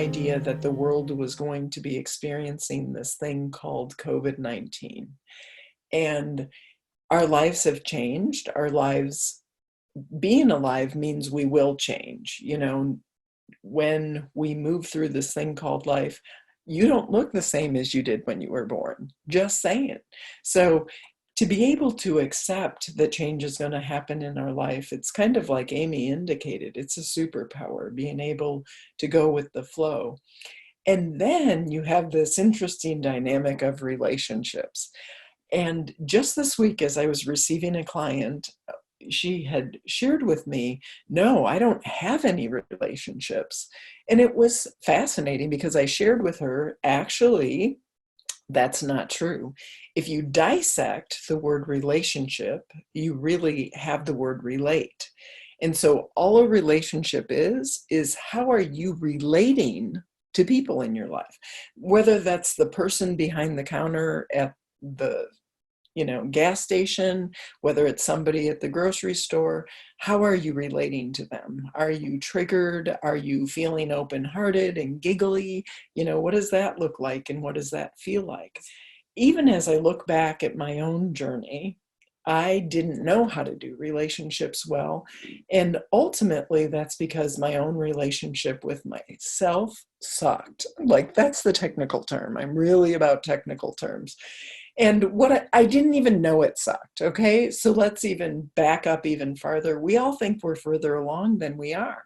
idea that the world was going to be experiencing this thing called COVID-19. And our lives have changed. Our lives, being alive means we will change. You know, when we move through this thing called life, you don't look the same as you did when you were born. Just saying. So to be able to accept that change is going to happen in our life, it's kind of like Amy indicated, it's a superpower, being able to go with the flow. And then you have this interesting dynamic of relationships. And just this week, as I was receiving a client, she had shared with me, no, I don't have any relationships. And it was fascinating because I shared with her, actually, that's not true. If you dissect the word relationship, you really have the word relate. And so all a relationship is how are you relating to people in your life? Whether that's the person behind the counter at the gas station, whether it's somebody at the grocery store, how are you relating to them? Are you triggered? Are you feeling open-hearted and giggly? What does that look like and what does that feel like? Even as I look back at my own journey, I didn't know how to do relationships well. And ultimately, that's because my own relationship with myself sucked. Like, that's the technical term. I'm really about technical terms. And what I didn't even know it sucked. Okay. So let's even back up even farther. We all think we're further along than we are.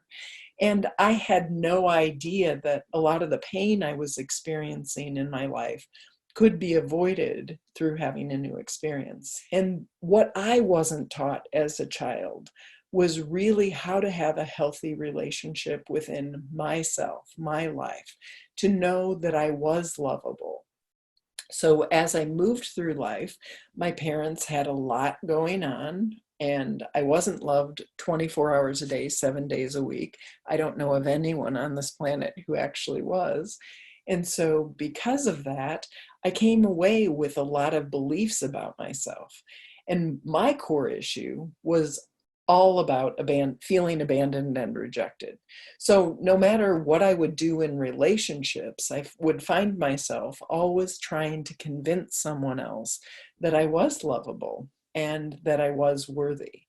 And I had no idea that a lot of the pain I was experiencing in my life could be avoided through having a new experience. And what I wasn't taught as a child was really how to have a healthy relationship within myself, my life, to know that I was lovable. So as I moved through life, my parents had a lot going on, and I wasn't loved 24 hours a day, 7 days a week. I don't know of anyone on this planet who actually was. And so because of that, I came away with a lot of beliefs about myself. And my core issue was all about feeling abandoned and rejected. So no matter what I would do in relationships, I would find myself always trying to convince someone else that I was lovable and that I was worthy.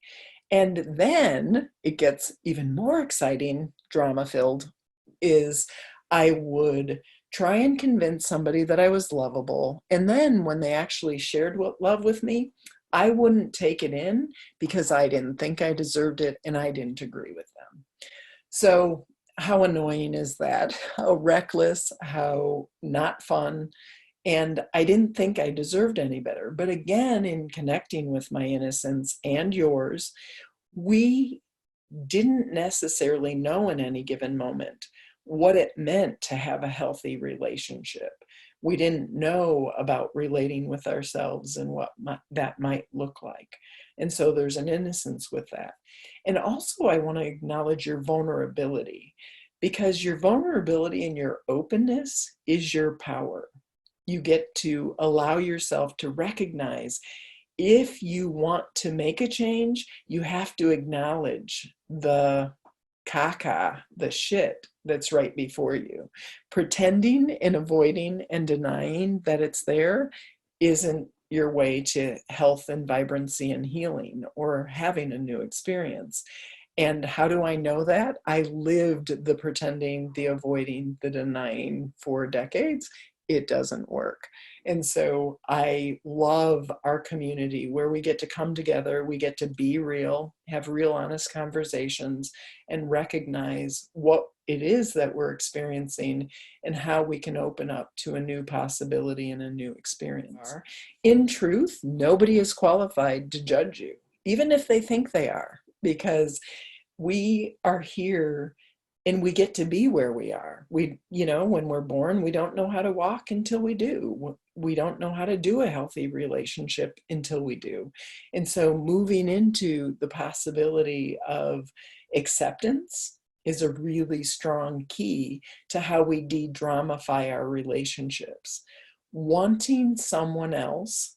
And then it gets even more exciting, drama-filled, is I would try and convince somebody that I was lovable. And then when they actually shared love with me, I wouldn't take it in because I didn't think I deserved it and I didn't agree with them. So how annoying is that? How reckless, how not fun. And I didn't think I deserved any better. But again, in connecting with my innocence and yours, we didn't necessarily know in any given moment what it meant to have a healthy relationship. We didn't know about relating with ourselves and what that might look like. And so there's an innocence with that. And also, I want to acknowledge your vulnerability, because your vulnerability and your openness is your power. You get to allow yourself to recognize, if you want to make a change, you have to acknowledge the caca, the shit that's right before you. Pretending and avoiding and denying that it's there isn't your way to health and vibrancy and healing or having a new experience. And how do I know that? I lived the pretending, the avoiding, the denying for decades. It doesn't work. And so I love our community where we get to come together, we get to be real, have real honest conversations, and recognize what it is that we're experiencing and how we can open up to a new possibility and a new experience. In truth, nobody is qualified to judge you, even if they think they are, because we are here and we get to be where we are. When we're born, we don't know how to walk until we do. We don't know how to do a healthy relationship until we do. And so moving into the possibility of acceptance is a really strong key to how we de-dramify our relationships. Wanting someone else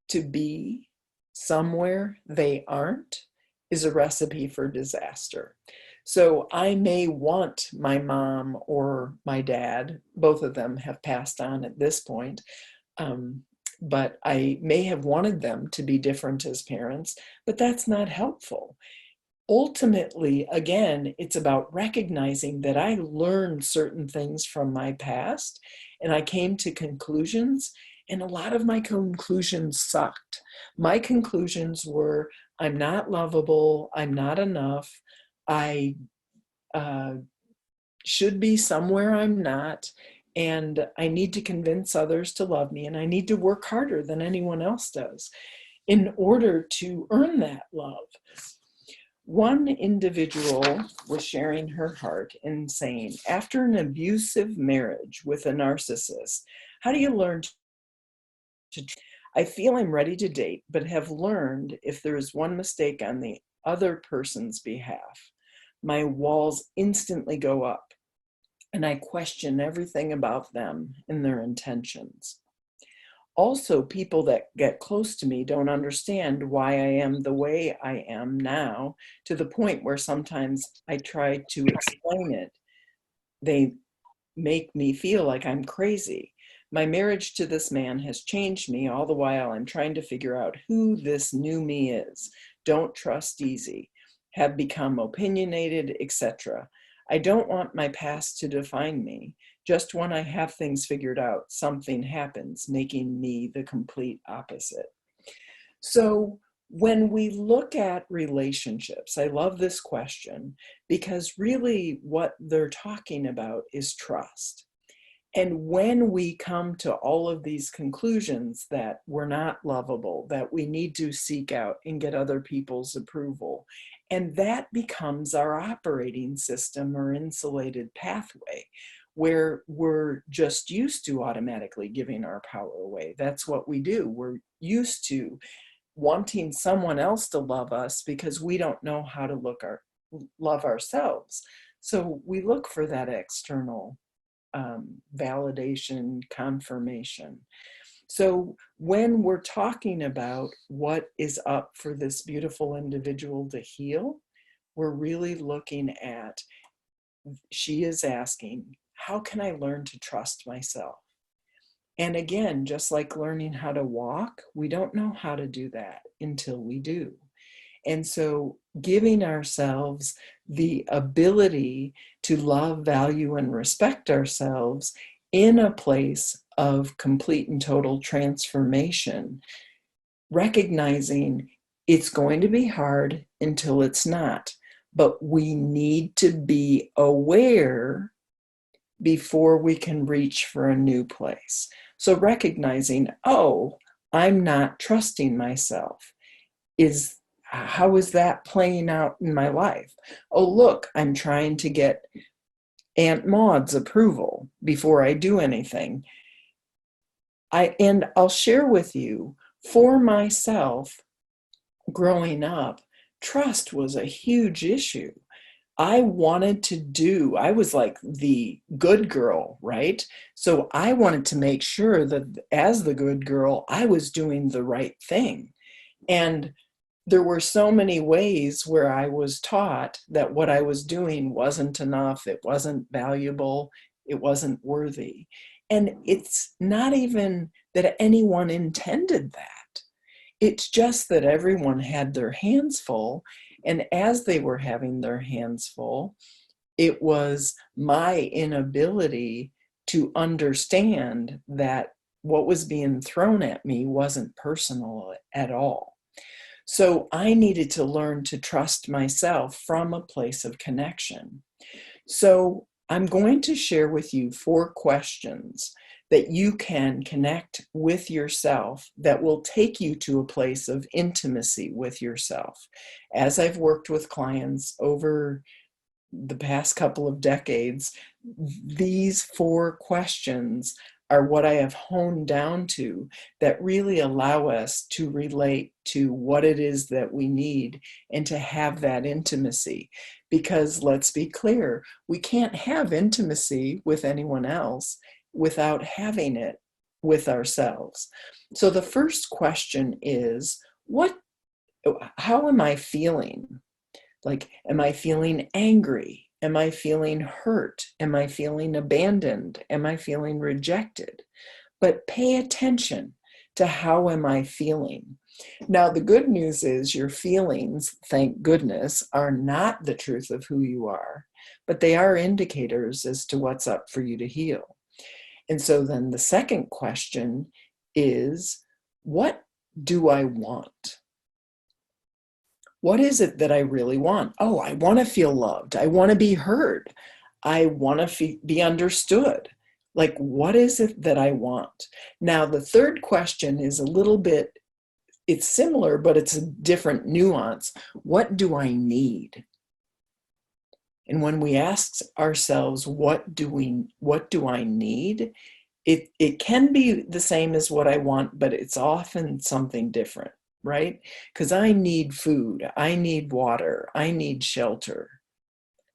to be somewhere they aren't is a recipe for disaster. So I may want my mom or my dad, both of them have passed on at this point, um, but I may have wanted them to be different as parents, but that's not helpful. Ultimately, again, it's about recognizing that I learned certain things from my past and I came to conclusions, and a lot of my conclusions sucked. My conclusions were I'm not lovable, I'm not enough, I uh, should be somewhere I'm not, and I need to convince others to love me, and I need to work harder than anyone else does in order to earn that love. One individual was sharing her heart and saying, after an abusive marriage with a narcissist, how do you learn to? I feel I'm ready to date, but have learned if there is one mistake on the other person's behalf, my walls instantly go up and I question everything about them and their intentions. Also, people that get close to me don't understand why I am the way I am now, to the point where sometimes I try to explain it. They make me feel like I'm crazy. My marriage to this man has changed me, all the while I'm trying to figure out who this new me is. Don't trust easy, have become opinionated, etc. I don't want my past to define me. Just when I have things figured out, something happens, making me the complete opposite. So when we look at relationships, I love this question because really what they're talking about is trust. And when we come to all of these conclusions that we're not lovable, that we need to seek out and get other people's approval, and that becomes our operating system or insulated pathway, where we're just used to automatically giving our power away. That's what we do. We're used to wanting someone else to love us because we don't know how to love ourselves. So we look for that external validation, confirmation. So when we're talking about what is up for this beautiful individual to heal, we're really looking at, she is asking, how can I learn to trust myself? And again, just like learning how to walk, we don't know how to do that until we do. And so giving ourselves the ability to love, value, and respect ourselves in a place of complete and total transformation, recognizing it's going to be hard until it's not, but we need to be aware before we can reach for a new place. So recognizing, oh, I'm not trusting myself. How is that playing out in my life? Oh, look, I'm trying to get Aunt Maud's approval before I do anything. I'll share with you, for myself, growing up, trust was a huge issue. I was like the good girl, right? So I wanted to make sure that as the good girl, I was doing the right thing. And there were so many ways where I was taught that what I was doing wasn't enough, it wasn't valuable, it wasn't worthy. And it's not even that anyone intended that. It's just that everyone had their hands full. And as they were having their hands full, it was my inability to understand that what was being thrown at me wasn't personal at all. So I needed to learn to trust myself from a place of connection. So I'm going to share with you 4 questions that you can connect with yourself that will take you to a place of intimacy with yourself. As I've worked with clients over the past couple of decades, these 4 questions are what I have honed down to that really allow us to relate to what it is that we need and to have that intimacy. Because let's be clear, we can't have intimacy with anyone else without having it with ourselves. So the first question is, how am I feeling? Like, am I feeling angry? Am I feeling hurt? Am I feeling abandoned? Am I feeling rejected? But pay attention to how am I feeling. Now, the good news is your feelings, thank goodness, are not the truth of who you are, but they are indicators as to what's up for you to heal. And so then the second question is, what do I want? What is it that I really want? Oh, I want to feel loved. I want to be heard. I want to be understood. Like, what is it that I want? Now, the third question is a little bit, it's similar, but it's a different nuance. What do I need? And when we ask ourselves, what do I need? It can be the same as what I want, but it's often something different, right? Because I need food, I need water, I need shelter.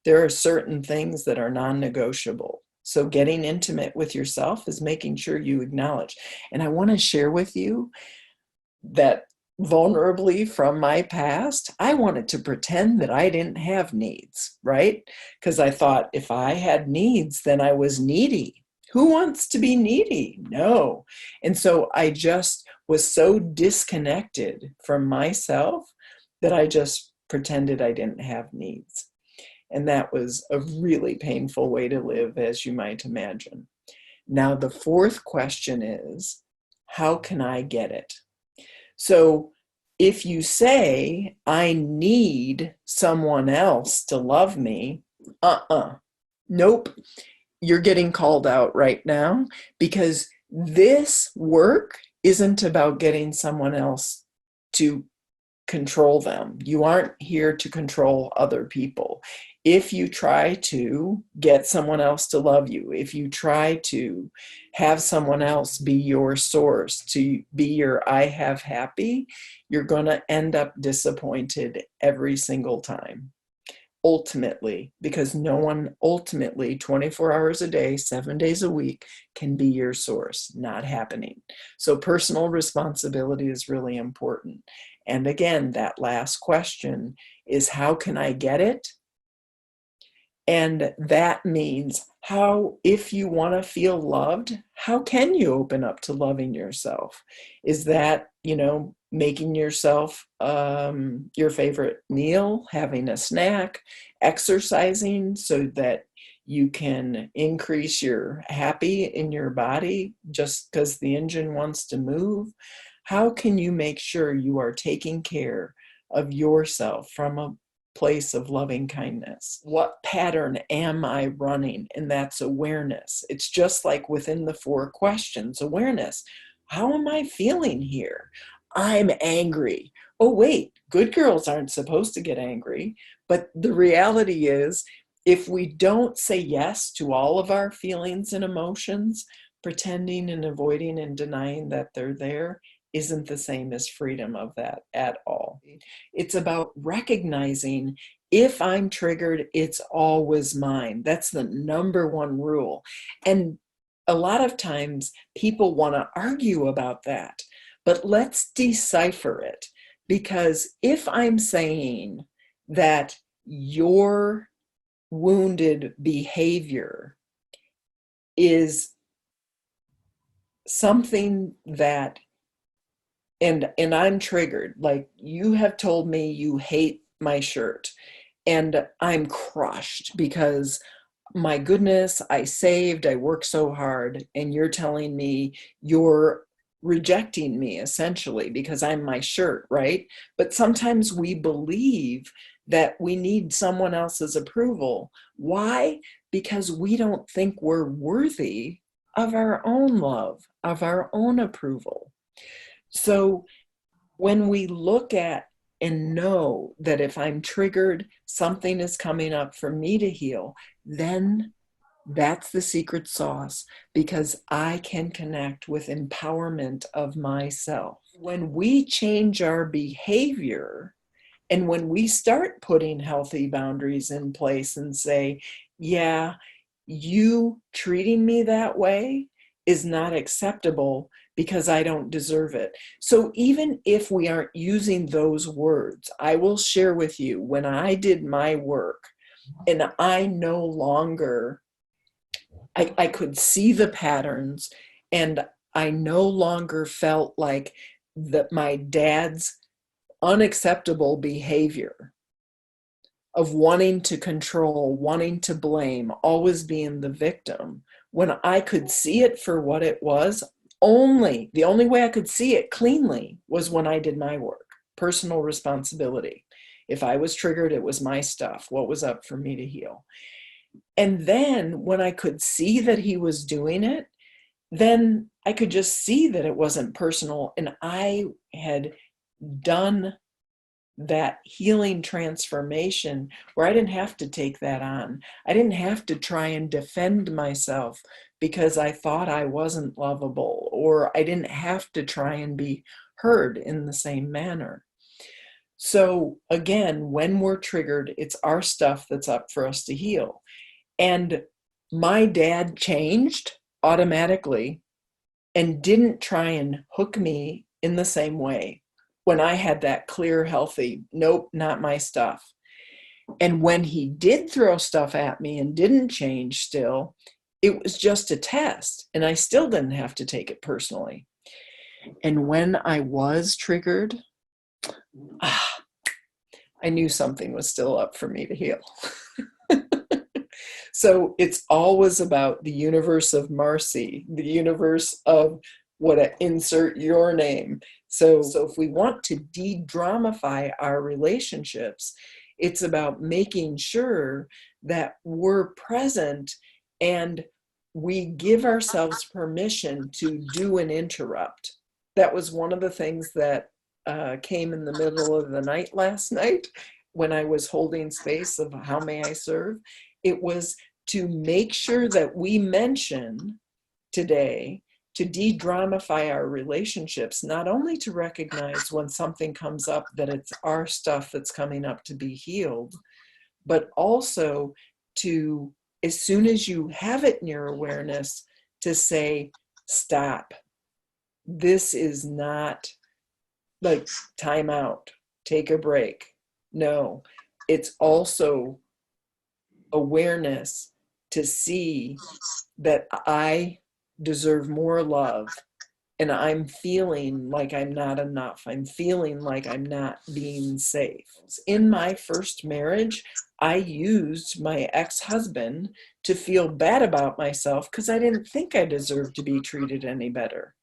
There are certain things that are non-negotiable. So getting intimate with yourself is making sure you acknowledge. And I want to share with you that vulnerably from my past, I wanted to pretend that I didn't have needs, right? Because I thought if I had needs, then I was needy. Who wants to be needy? No. And so I just was so disconnected from myself that I just pretended I didn't have needs. And that was a really painful way to live, as you might imagine. Now, the fourth question is, how can I get it? So if you say, I need someone else to love me, nope, you're getting called out right now, because this work isn't about getting someone else to control them. You aren't here to control other people. If you try to get someone else to love you, if you try to have someone else be your source, to be your I have happy, you're going to end up disappointed every single time. Ultimately, because no one ultimately 24 hours a day, 7 days a week can be your source. Not happening. So personal responsibility is really important. And again, that last question is, how can I get it? And that means how, if you want to feel loved, how can you open up to loving yourself? Is that, making yourself your favorite meal, having a snack, exercising so that you can increase your happy in your body just because the engine wants to move? How can you make sure you are taking care of yourself from a place of loving kindness? What pattern am I running? And that's awareness. It's just like within the 4 questions, awareness. How am I feeling here? I'm angry. Oh, wait, good girls aren't supposed to get angry. But the reality is, if we don't say yes to all of our feelings and emotions, pretending and avoiding and denying that they're there isn't the same as freedom of that at all. It's about recognizing, if I'm triggered, it's always mine. That's the number 1 rule. And a lot of times people want to argue about that, but let's decipher it. Because if I'm saying that your wounded behavior is something that, and I'm triggered, like you have told me you hate my shirt, and I'm crushed because, my goodness, I saved, I worked so hard, and you're telling me you're rejecting me essentially because I'm my shirt, right? But sometimes we believe that we need someone else's approval. Why? Because we don't think we're worthy of our own love, of our own approval. So when we look at and know that if I'm triggered, something is coming up for me to heal, then that's the secret sauce, because I can connect with empowerment of myself. When we change our behavior, and when we start putting healthy boundaries in place and say, yeah, you treating me that way is not acceptable because I don't deserve it. So even if we aren't using those words, I will share with you when I did my work and I no longer, I could see the patterns, and I no longer felt like that my dad's unacceptable behavior of wanting to control, wanting to blame, always being the victim. When I could see it for what it was, the only way I could see it cleanly was when I did my work, personal responsibility. If I was triggered, it was my stuff, what was up for me to heal. And then when I could see that he was doing it, then I could just see that it wasn't personal, and I had done that healing transformation where I didn't have to take that on. I didn't have to try and defend myself because I thought I wasn't lovable, or I didn't have to try and be heard in the same manner. So again, when we're triggered, it's our stuff that's up for us to heal. And my dad changed automatically and didn't try and hook me in the same way when I had that clear, healthy, nope, not my stuff. And when he did throw stuff at me and didn't change still, it was just a test, and I still didn't have to take it personally. And when I was triggered, I knew something was still up for me to heal. So it's always about the universe of Marcy, the universe of insert your name. So if we want to de-dramify our relationships, it's about making sure that we're present and we give ourselves permission to do an interrupt. That was one of the things that came in the middle of the night last night when I was holding space of how may I serve. It was to make sure that we mention today to de-dramify our relationships, not only to recognize when something comes up that it's our stuff that's coming up to be healed, but also to, as soon as you have it in your awareness, to say, stop. This is not like time out, take a break. No, it's also awareness to see that I deserve more love, and I'm feeling like I'm not enough. I'm feeling like I'm not being safe. In my first marriage, I used my ex-husband to feel bad about myself because I didn't think I deserved to be treated any better.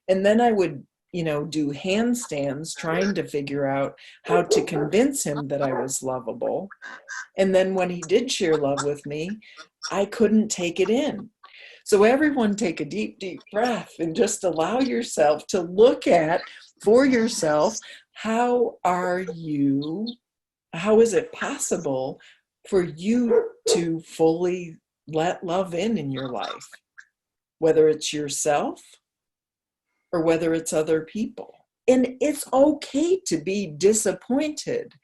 And then I would, do handstands trying to figure out how to convince him that I was lovable. And then when he did share love with me, I couldn't take it in. So everyone take a deep, deep breath and just allow yourself to look at for yourself, how is it possible for you to fully let love in your life, whether it's yourself or whether it's other people. And it's okay to be disappointed,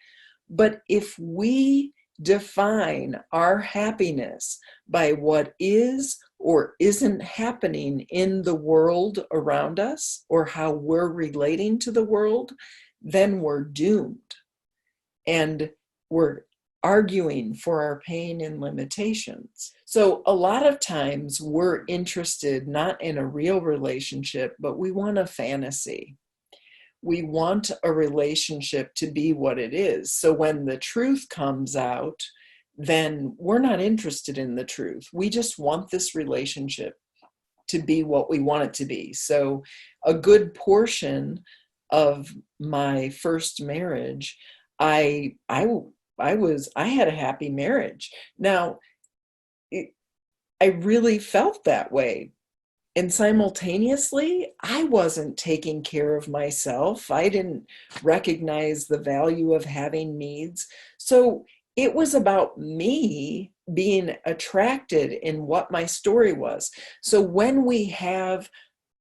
but if we define our happiness by what is or isn't happening in the world around us, or how we're relating to the world, then we're doomed. And we're arguing for our pain and limitations. So a lot of times we're interested not in a real relationship, but we want a fantasy. We want a relationship to be what it is. So when the truth comes out, then we're not interested in the truth. We just want this relationship to be what we want it to be. So a good portion of my first marriage, I had a happy marriage. Now, I really felt that way. And simultaneously, I wasn't taking care of myself. I didn't recognize the value of having needs. So it was about me being attracted in what my story was. So when we have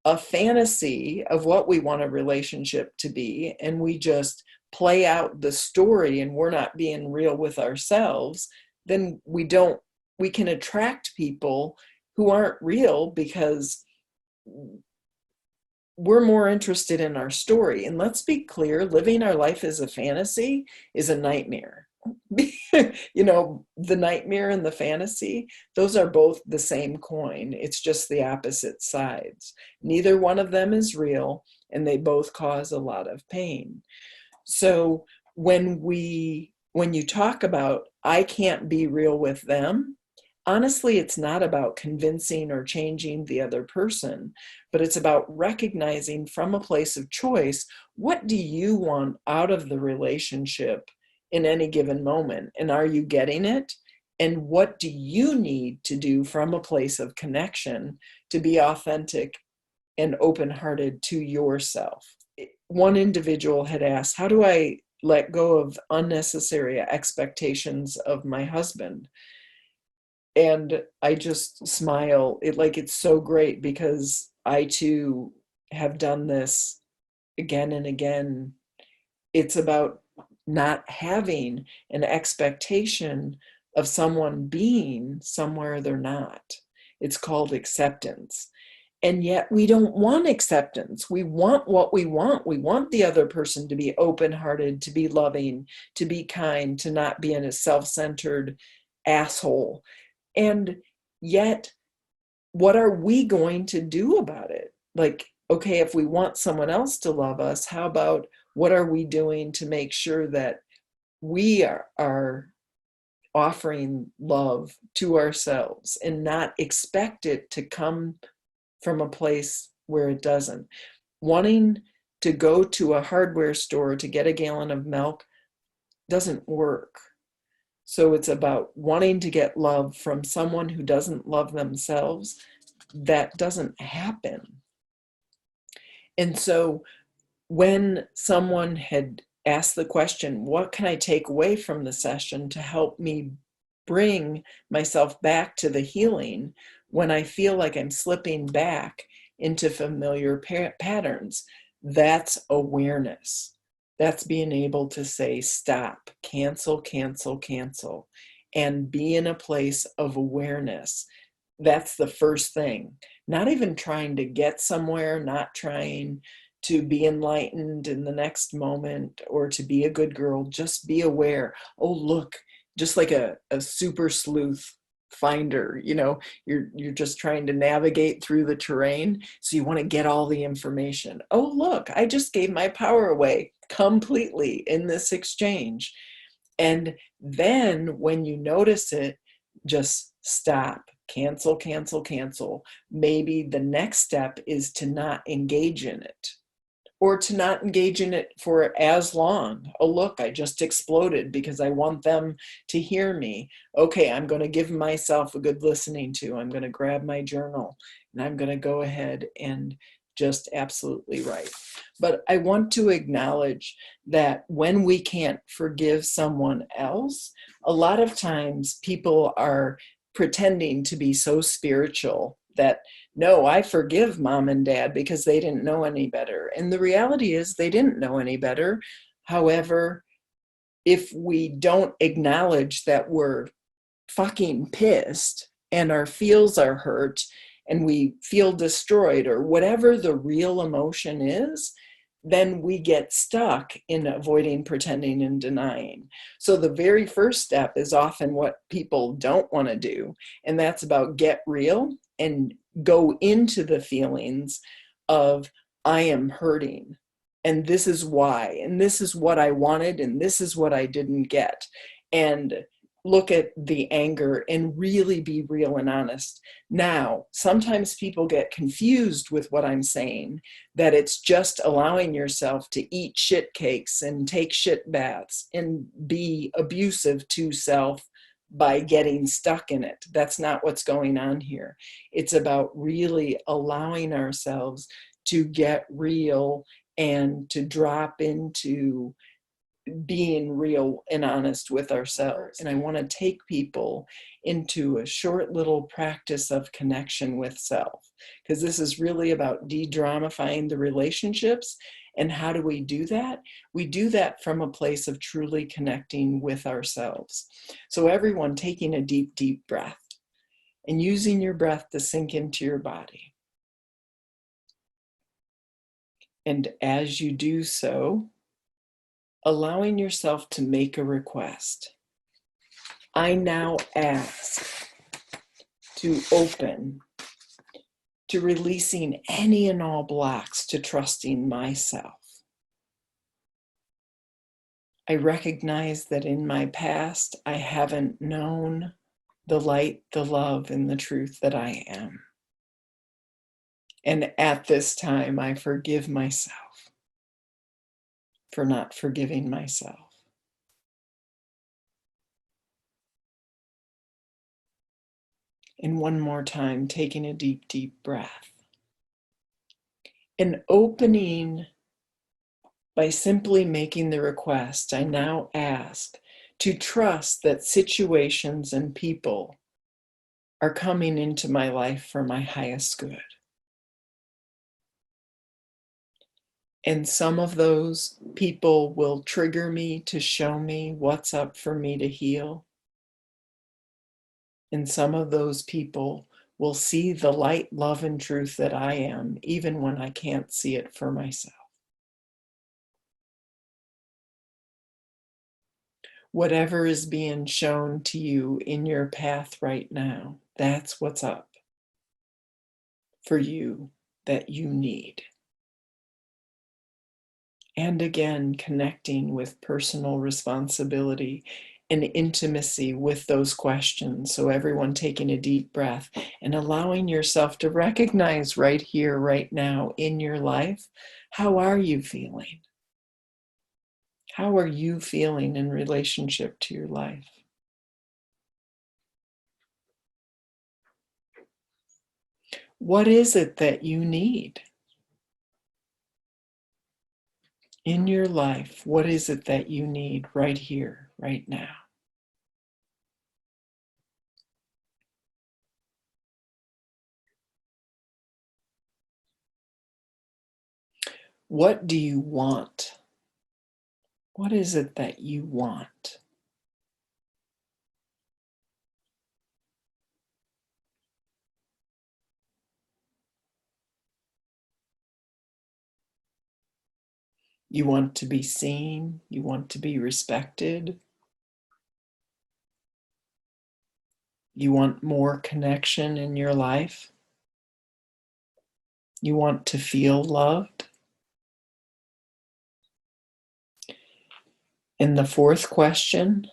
a fantasy of what we want a relationship to be, and we just play out the story and we're not being real with ourselves, then we can attract people who aren't real because we're more interested in our story. And let's be clear, living our life as a fantasy is a nightmare. You know, the nightmare and the fantasy, those are both the same coin. It's just the opposite sides. Neither one of them is real, and they both cause a lot of pain. So when you talk about, I can't be real with them, honestly, it's not about convincing or changing the other person, but it's about recognizing from a place of choice, what do you want out of the relationship in any given moment? And are you getting it? And what do you need to do from a place of connection to be authentic and open-hearted to yourself? One individual had asked, how do I let go of unnecessary expectations of my husband? And I just smile. It's so great because I too have done this again and again. It's about not having an expectation of someone being somewhere they're not. It's called acceptance. And yet we don't want acceptance. We want what we want. We want the other person to be open-hearted, to be loving, to be kind, to not be in a self-centered asshole. And yet, what are we going to do about it? Like, okay, if we want someone else to love us, how about what are we doing to make sure that we are offering love to ourselves and not expect it to come from a place where it doesn't? Wanting to go to a hardware store to get a gallon of milk doesn't work. So it's about wanting to get love from someone who doesn't love themselves. That doesn't happen. And so when someone had asked the question, what can I take away from the session to help me bring myself back to the healing when I feel like I'm slipping back into familiar patterns? That's awareness. That's being able to say, stop, cancel, cancel, cancel, and be in a place of awareness. That's the first thing. Not even trying to get somewhere, not trying to be enlightened in the next moment or to be a good girl. Just be aware. Oh, look, just like a super sleuth finder, you're just trying to navigate through the terrain, so you want to get all the information. Oh, look, I just gave my power away completely in this exchange. And then when you notice it, just stop, cancel, cancel, cancel. Maybe the next step is to not engage in it, or to not engage in it for as long. Oh, look, I just exploded because I want them to hear me. Okay, I'm going to give myself a good listening to. I'm going to grab my journal and I'm going to go ahead and just absolutely write. But I want to acknowledge that when we can't forgive someone else, a lot of times people are pretending to be so spiritual that, no, I forgive mom and dad because they didn't know any better. And the reality is they didn't know any better. However, if we don't acknowledge that we're fucking pissed and our feels are hurt and we feel destroyed or whatever the real emotion is, then we get stuck in avoiding, pretending, and denying. So the very first step is often what people don't want to do. And that's about get real and go into the feelings of, I am hurting. And this is why. And this is what I wanted. And this is what I didn't get. And look at the anger and really be real and honest. Now, sometimes people get confused with what I'm saying, that it's just allowing yourself to eat shit cakes and take shit baths and be abusive to self by getting stuck in it. That's not what's going on here. It's about really allowing ourselves to get real and to drop into being real and honest with ourselves. And I want to take people into a short little practice of connection with self, because this is really about de-dramifying the relationships. And how do we do that? We do that from a place of truly connecting with ourselves. So everyone taking a deep, deep breath and using your breath to sink into your body. And as you do so, allowing yourself to make a request. I now ask to open to releasing any and all blocks to trusting myself. I recognize that in my past, I haven't known the light, the love, and the truth that I am. And at this time, I forgive myself for not forgiving myself. And one more time, taking a deep, deep breath. And opening by simply making the request, I now ask to trust that situations and people are coming into my life for my highest good. And some of those people will trigger me to show me what's up for me to heal. And some of those people will see the light, love, and truth that I am, even when I can't see it for myself. Whatever is being shown to you in your path right now, that's what's up for you that you need. And again, connecting with personal responsibility and intimacy with those questions. So everyone taking a deep breath and allowing yourself to recognize right here, right now in your life, how are you feeling? How are you feeling in relationship to your life? What is it that you need in your life? What is it that you need right here, right now? What do you want? What is it that you want? You want to be seen. You want to be respected. You want more connection in your life. You want to feel loved. And the fourth question,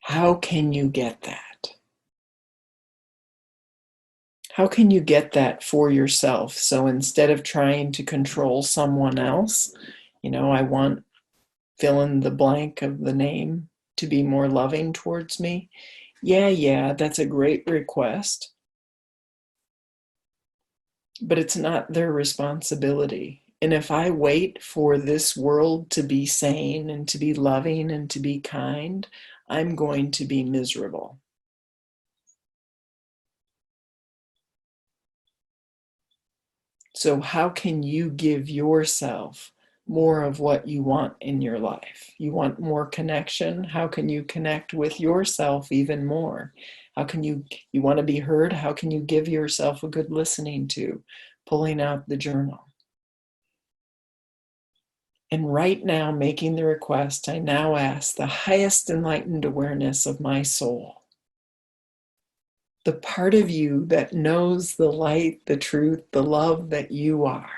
how can you get that? How can you get that for yourself? So instead of trying to control someone else, I want fill in the blank of the name to be more loving towards me. Yeah, that's a great request, but it's not their responsibility. And if I wait for this world to be sane and to be loving and to be kind, I'm going to be miserable. So, how can you give yourself more of what you want in your life? You want more connection? How can you connect with yourself even more? How can you want to be heard? How can you give yourself a good listening to? Pulling out the journal. And right now, making the request, I now ask the highest enlightened awareness of my soul, the part of you that knows the light, the truth, the love that you are,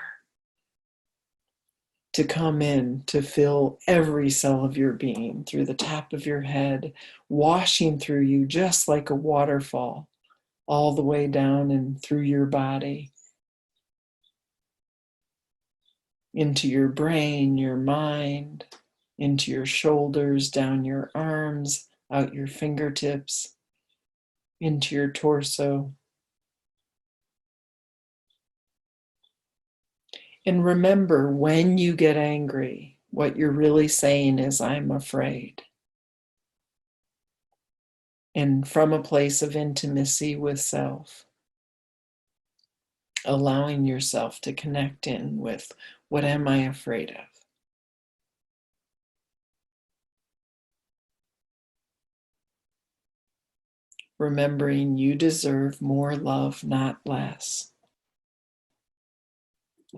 to come in to fill every cell of your being through the top of your head, washing through you just like a waterfall, all the way down and through your body, into your brain, your mind, into your shoulders, down your arms, out your fingertips, into your torso. And remember, when you get angry, what you're really saying is, I'm afraid. And from a place of intimacy with self, allowing yourself to connect in with, what am I afraid of? Remembering you deserve more love, not less.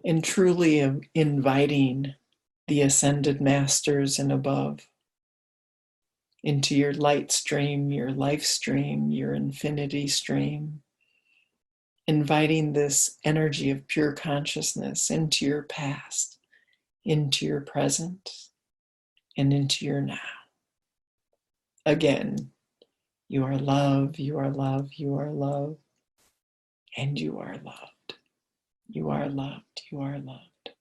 and truly inviting the ascended masters and above into your light stream, your life stream, your infinity stream, inviting this energy of pure consciousness into your past, into your present, and into your now. Again, you are love, you are love, you are love, and you are loved. You are loved, you are loved.